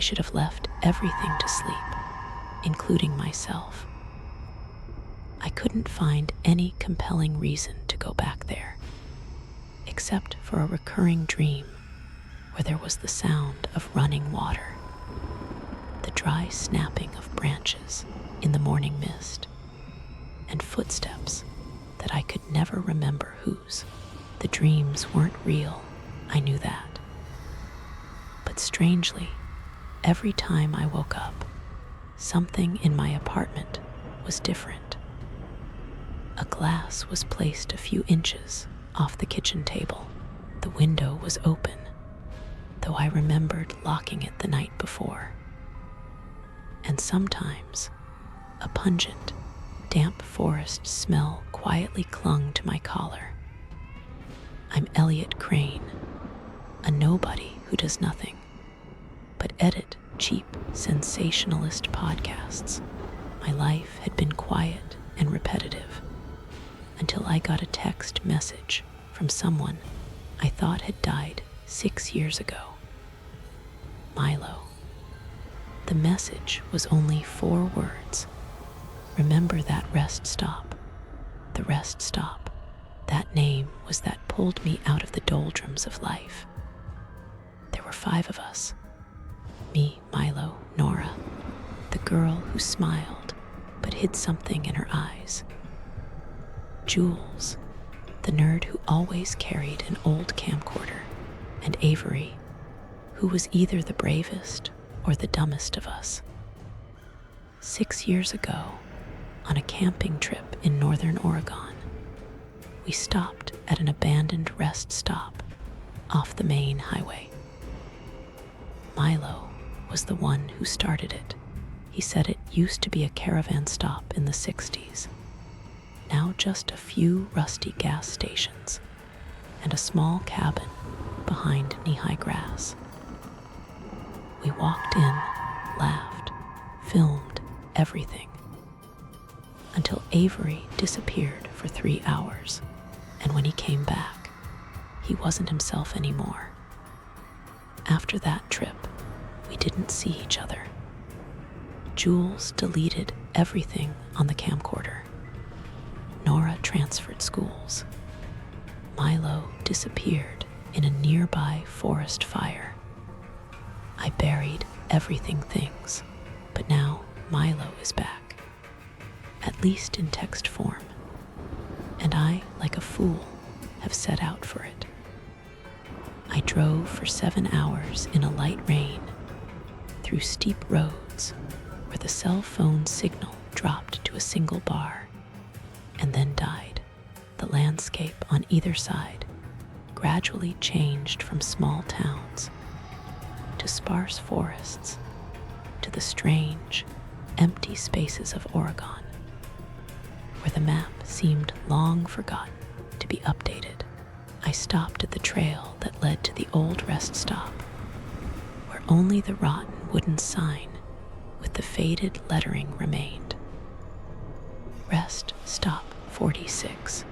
should have left everything to sleep, including myself. I couldn't find any compelling reason to go back there, except for a recurring dream where there was the sound of running water, the dry snapping of branches in the morning mist, and footsteps that I could never remember whose. The dreams weren't real, I knew that. But strangely, every time I woke up, something in my apartment was different. A glass was placed a few inches off the kitchen table. The window was open, though I remembered locking it the night before. And sometimes, a pungent, damp forest smell quietly clung to my collar. I'm Elliot Crane, a nobody who does nothing but edit cheap, sensationalist podcasts. My life had been quiet and repetitive until I got a text message from someone I thought had died 6 years ago. Milo. The message was only 4 words. Remember that rest stop. The rest stop. That name was that pulled me out of the doldrums of life. There were 5 of us. Me, Milo, Nora, the girl who smiled but hid something in her eyes. Jules, the nerd who always carried an old camcorder, and Avery, who was either the bravest or the dumbest of us. 6 years ago, on a camping trip in northern Oregon, we stopped at an abandoned rest stop off the main highway. Milo was the one who started it. He said it used to be a caravan stop in the 60s. Now just a few rusty gas stations and a small cabin behind knee-high grass. We walked in, laughed, filmed everything, until Avery disappeared for 3 hours, and when he came back, he wasn't himself anymore. After that trip, we didn't see each other. Jules deleted everything on the camcorder. Nora transferred schools. Milo disappeared in a nearby forest fire. I buried everything things, but now Milo is back, at least in text form, and I, like a fool, have set out for it. I drove for 7 hours in a light rain, through steep roads where the cell phone signal dropped to a single bar, and then died. The landscape on either side gradually changed from small towns to sparse forests to the strange, empty spaces of Oregon, where the map seemed long forgotten to be updated. I stopped at the trail that led to the old rest stop, where only the rotten wooden sign with the faded lettering remained. Rest Stop 46.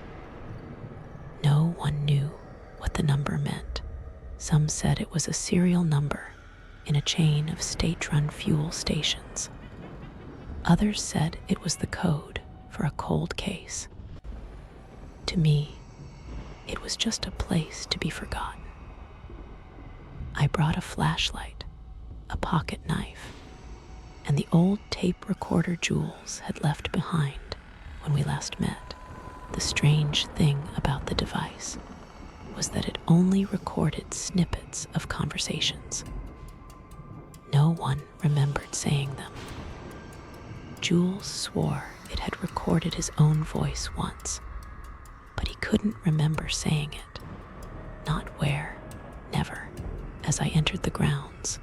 No one knew what the number meant. Some said it was a serial number in a chain of state-run fuel stations. Others said it was the code for a cold case. To me, it was just a place to be forgotten. I brought a flashlight, a pocket knife, and the old tape recorder Jules had left behind when we last met. The strange thing about the device was that it only recorded snippets of conversations. No one remembered saying them. Jules swore it had recorded his own voice once, but he couldn't remember saying it. Not where, never. As I entered the grounds,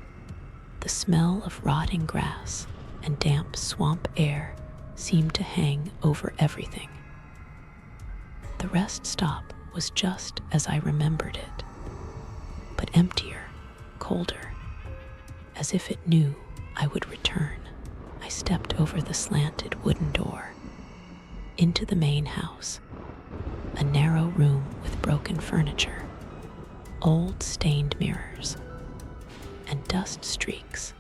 the smell of rotting grass and damp swamp air seemed to hang over everything. The rest stop was just as I remembered it, but emptier, colder, as if it knew I would return. I stepped over the slanted wooden door into the main house, a narrow room with broken furniture, old stained mirrors, and dust streaks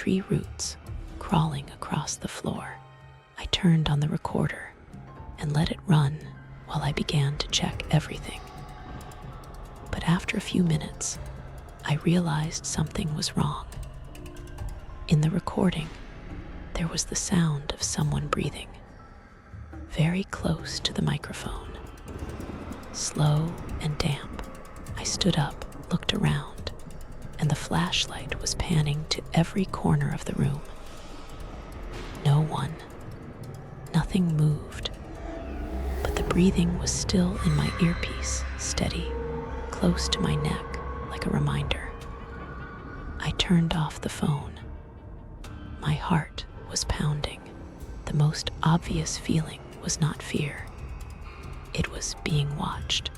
tree roots crawling across the floor. I turned on the recorder and let it run while I began to check everything. But after a few minutes, I realized something was wrong. In the recording, there was the sound of someone breathing, very close to the microphone. Slow and damp, I stood up, looked around, and the flashlight was panning to every corner of the room. No one. Nothing moved. But the breathing was still in my earpiece, steady, close to my neck, like a reminder. I turned off the phone. My heart was pounding. The most obvious feeling was not fear. It was being watched.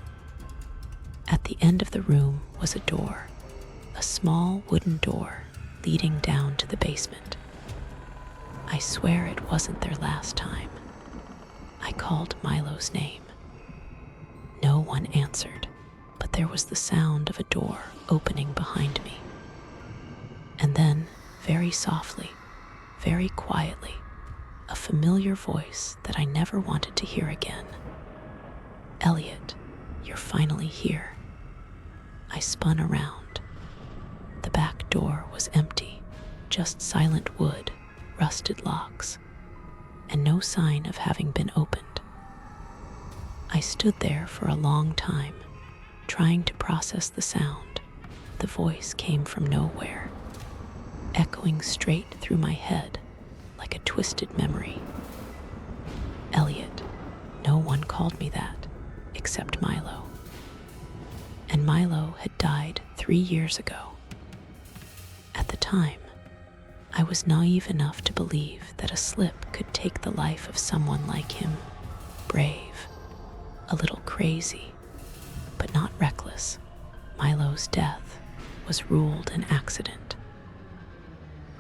At the end of the room was a door, a small wooden door leading down to the basement. I swear it wasn't their last time. I called Milo's name. No one answered, but there was the sound of a door opening behind me. And then, very softly, very quietly, a familiar voice that I never wanted to hear again. "Elliot, you're finally here." I spun around. The back door was empty, just silent wood, rusted locks, and no sign of having been opened. I stood there for a long time, trying to process the sound. The voice came from nowhere, echoing straight through my head like a twisted memory. Elliot. No one called me that, except Milo. And Milo had died 3 years ago. At the time, I was naive enough to believe that a slip could take the life of someone like him, brave, a little crazy, but not reckless. Milo's death was ruled an accident.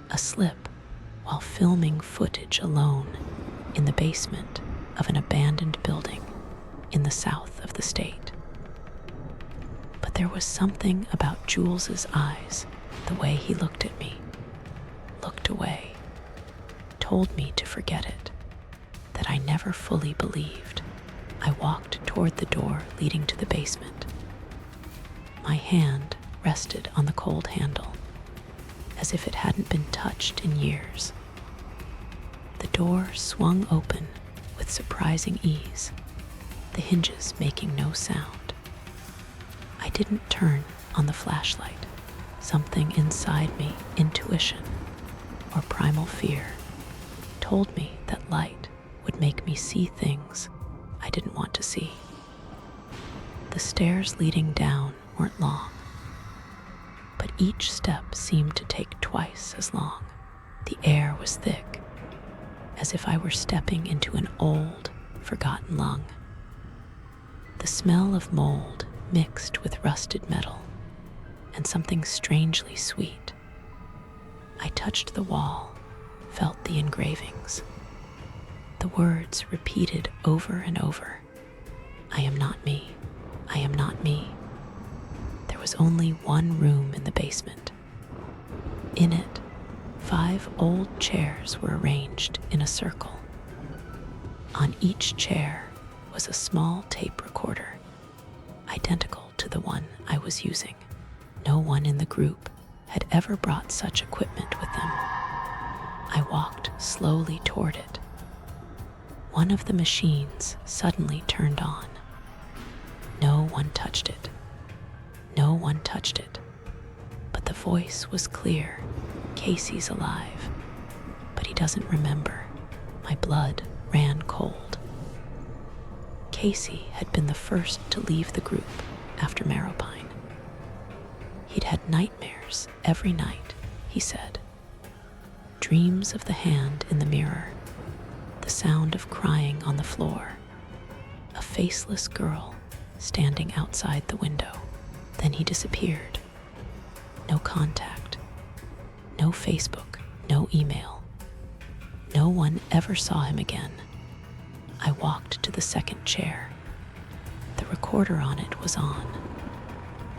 A slip while filming footage alone in the basement of an abandoned building in the south of the state. But there was something about Jules's eyes, the way he looked at me, looked away, told me to forget it, that I never fully believed. I walked toward the door leading to the basement. My hand rested on the cold handle, as if it hadn't been touched in years. The door swung open with surprising ease, the hinges making no sound. I didn't turn on the flashlight. Something inside me, intuition or primal fear, told me that light would make me see things I didn't want to see. The stairs leading down weren't long, but each step seemed to take twice as long. The air was thick, as if I were stepping into an old, forgotten lung. The smell of mold mixed with rusted metal, and something strangely sweet. I touched the wall, felt the engravings. The words repeated over and over. "I am not me. I am not me." There was only one room in the basement. In it, 5 old chairs were arranged in a circle. On each chair was a small tape recorder, identical to the one I was using. No one in the group had ever brought such equipment with them. I walked slowly toward it. One of the machines suddenly turned on. No one touched it. No one touched it. But the voice was clear. "Casey's alive, but he doesn't remember." My blood ran cold. Casey had been the first to leave the group after Marrowpine. He'd had nightmares every night, he said. Dreams of the hand in the mirror, the sound of crying on the floor, a faceless girl standing outside the window. Then he disappeared. No contact, no Facebook, no email. No one ever saw him again. I walked to the second chair. The recorder on it was on.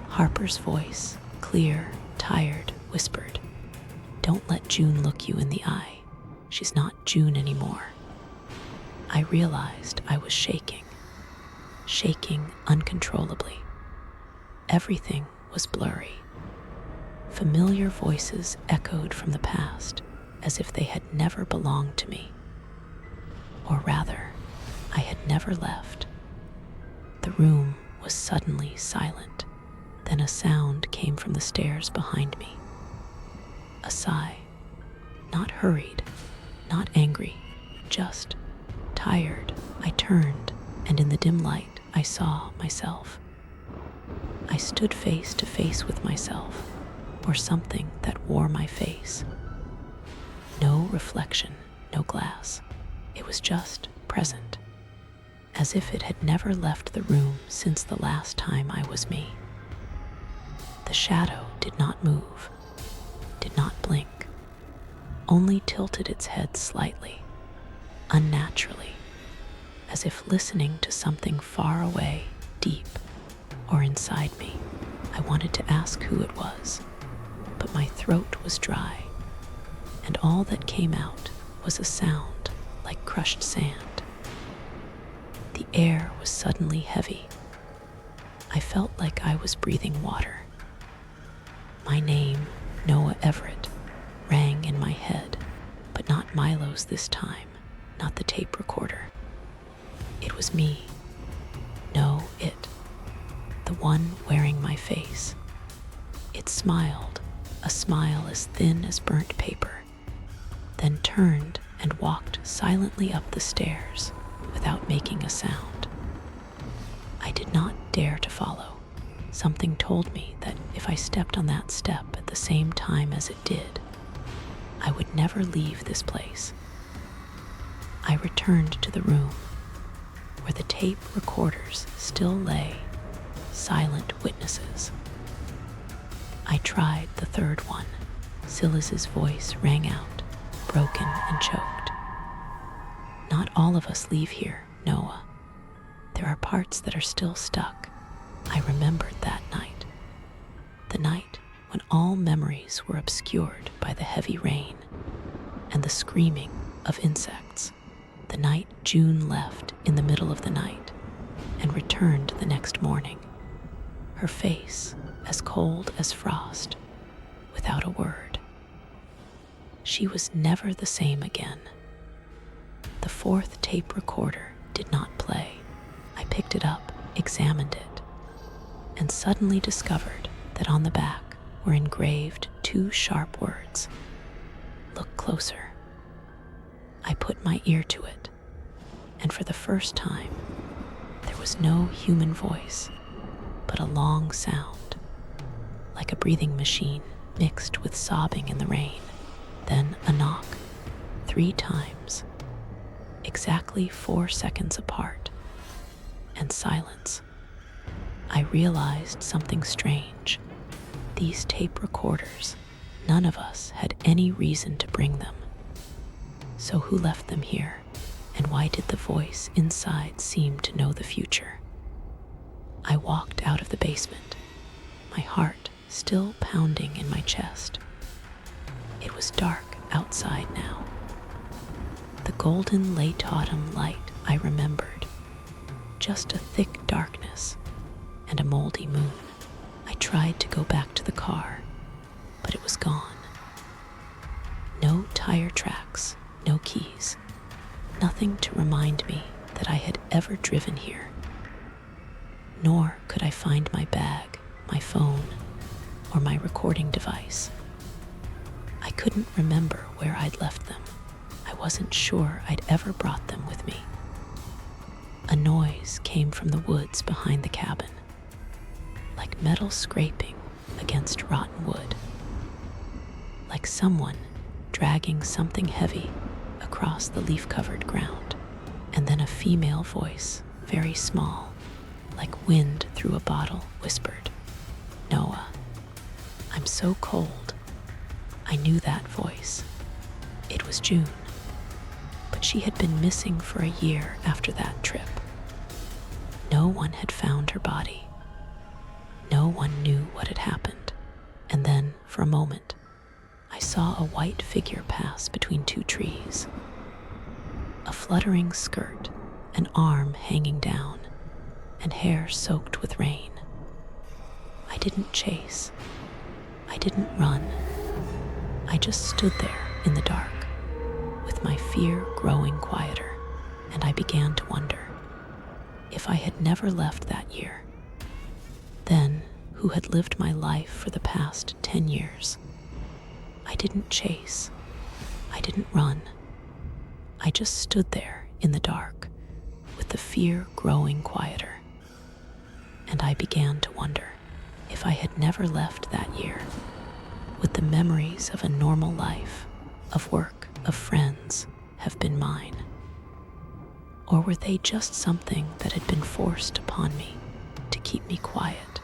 Harper's voice, clear, tired, whispered, Don't let June look you in the eye. She's not June anymore. I realized I was shaking uncontrollably. Everything was blurry. Familiar voices echoed from the past as if they had never belonged to me. Or rather, I had never left. The room was suddenly silent. Then a sound came from the stairs behind me. A sigh. Not hurried, not angry, just tired. I turned, and in the dim light, I saw myself. I stood face to face with myself, or something that wore my face. No reflection, no glass. It was just present, as if it had never left the room since the last time I was me. The shadow did not move, did not blink, only tilted its head slightly, unnaturally, as if listening to something far away, deep, or inside me. I wanted to ask who it was, but my throat was dry, and all that came out was a sound like crushed sand. The air was suddenly heavy. I felt like I was breathing water. My name, Noah Everett, rang in my head, but not Milo's this time, not the tape recorder. It was me. No, it. The one wearing my face. It smiled, a smile as thin as burnt paper, then turned and walked silently up the stairs without making a sound. I did not dare to follow. Something told me that if I stepped on that step at the same time as it did, I would never leave this place. I returned to the room where the tape recorders still lay, silent witnesses. I tried the third one. Silas's voice rang out, broken and choked. Not all of us leave here, Noah. There are parts that are still stuck. I remembered that night. The night when all memories were obscured by the heavy rain and the screaming of insects. The night June left in the middle of the night and returned the next morning. Her face as cold as frost, without a word. She was never the same again. The fourth tape recorder did not play. I picked it up, examined it, and suddenly discovered that on the back were engraved two sharp words. Look closer. I put my ear to it, and for the first time, there was no human voice, but a long sound, like a breathing machine mixed with sobbing in the rain. Then a knock, 3 times, exactly 4 seconds apart, and silence. I realized something strange. These tape recorders, none of us had any reason to bring them. So who left them here, and why did the voice inside seem to know the future? I walked out of the basement, my heart still pounding in my chest. It was dark outside now. The golden late autumn light I remembered, just a thick darkness and a moldy moon. I tried to go back to the car, but it was gone. No tire tracks, no keys, nothing to remind me that I had ever driven here. Nor could I find my bag, my phone, or my recording device. I couldn't remember where I'd left them. I wasn't sure I'd ever brought them with me. A noise came from the woods behind the cabin, like metal scraping against rotten wood, like someone dragging something heavy across the leaf-covered ground. And then a female voice, very small, like wind through a bottle, whispered, "Noah, I'm so cold." I knew that voice. It was June, but she had been missing for a year after that trip. No one had found her body. No one knew what had happened. And then, for a moment, I saw saw a white figure pass between two trees. A fluttering skirt, an arm hanging down, and hair soaked with rain. I didn't chase. I didn't run. I just stood there in the dark, with my fear growing quieter, and I began to wonder if I had never left that year, then who had lived my life for the past 10 years? I didn't chase. I didn't run. I just stood there in the dark, with the fear growing quieter, and I began to wonder if I had never left that year, would the memories of a normal life, of work, of friends, have been mine? Or were they just something that had been forced upon me to keep me quiet?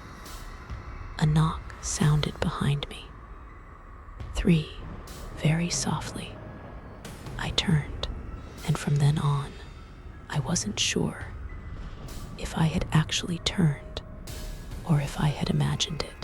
A knock sounded behind me. 3, very softly. I turned, and from then on, I wasn't sure if I had actually turned or if I had imagined it.